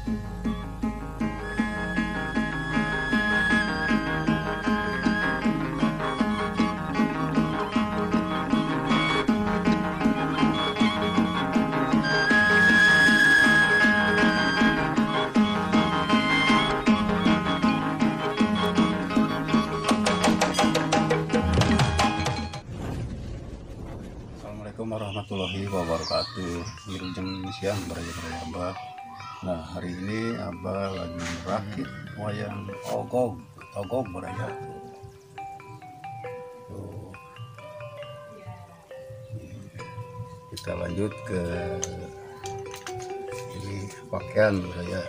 Assalamualaikum warahmatullahi wabarakatuh. Jam siang beraya Abah. Nah, hari ini Abah lagi merakit wayang ogog beraya. Tuh. Kita lanjut ke ini pakaian beraya.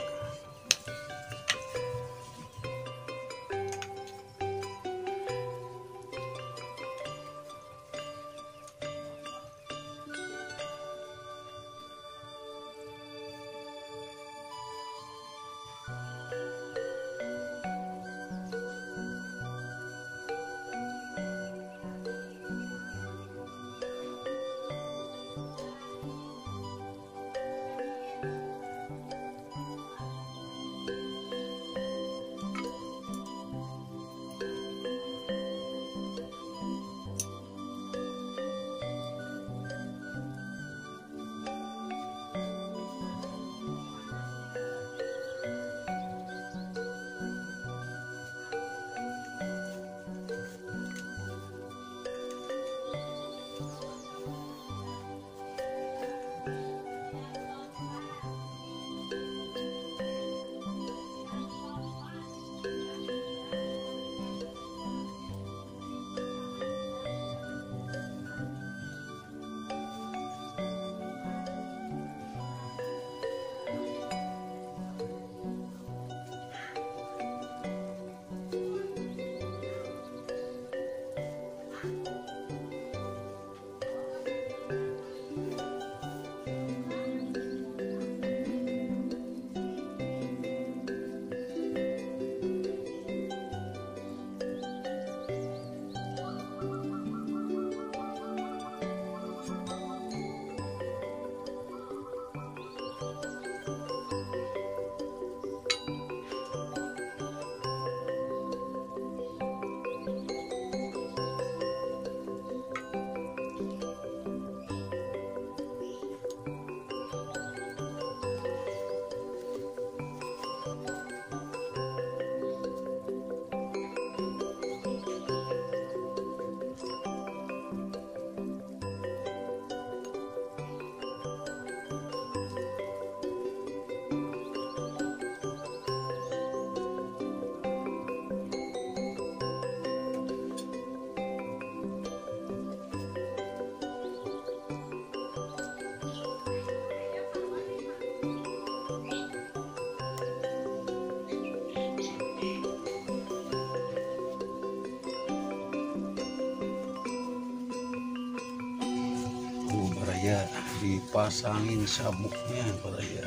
Beraya dipasangin sabuknya beraya.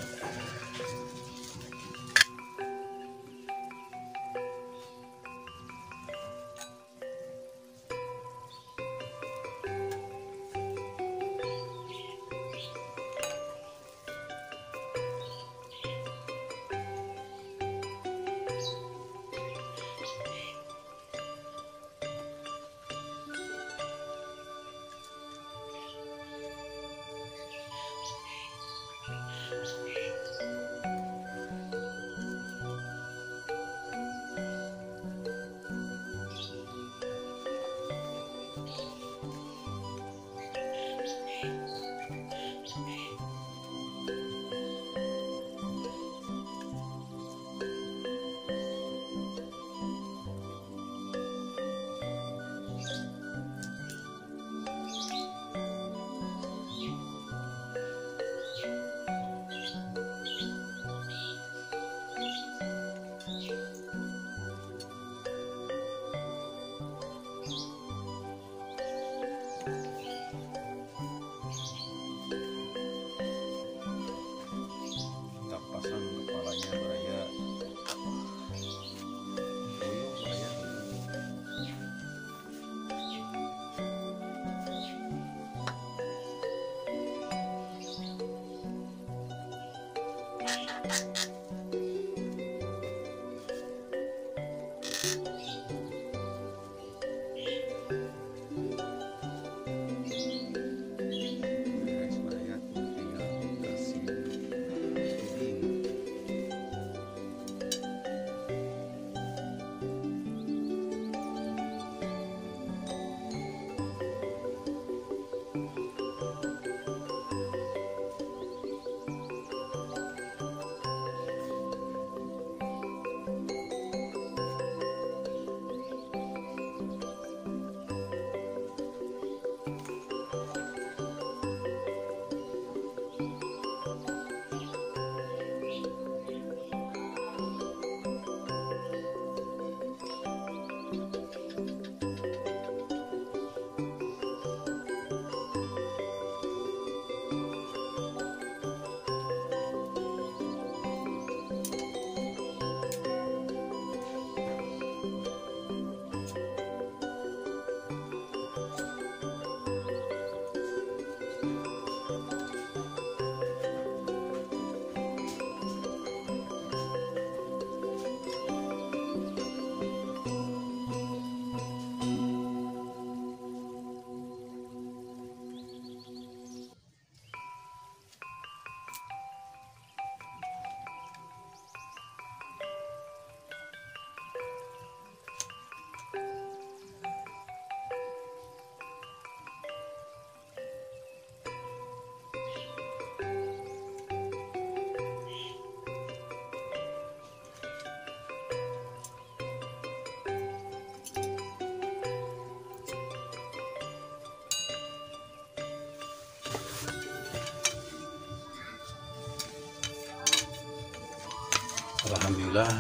Alhamdulillah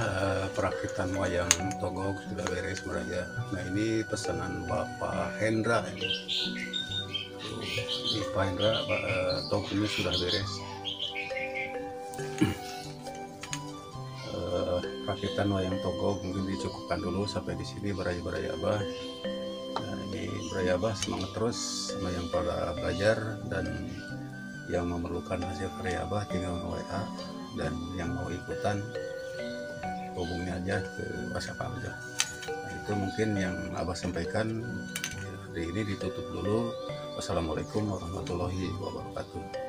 perakitan wayang togog sudah beres Baraya. Nah ini pesanan Bapak Hendra ini. Pak Hendra, togognya sudah beres. Perakitan wayang togog mungkin dicukupkan dulu sampai di sini Baraya Abah. Nah, ini Baraya Abah semangat terus sama yang pada belajar dan yang memerlukan hasil karya Abah tinggal WA, dan yang mau ikutan hubungi aja ke WhatsApp aja. Nah, itu mungkin yang Abah sampaikan. Hari ini ditutup dulu. Wassalamualaikum warahmatullahi wabarakatuh.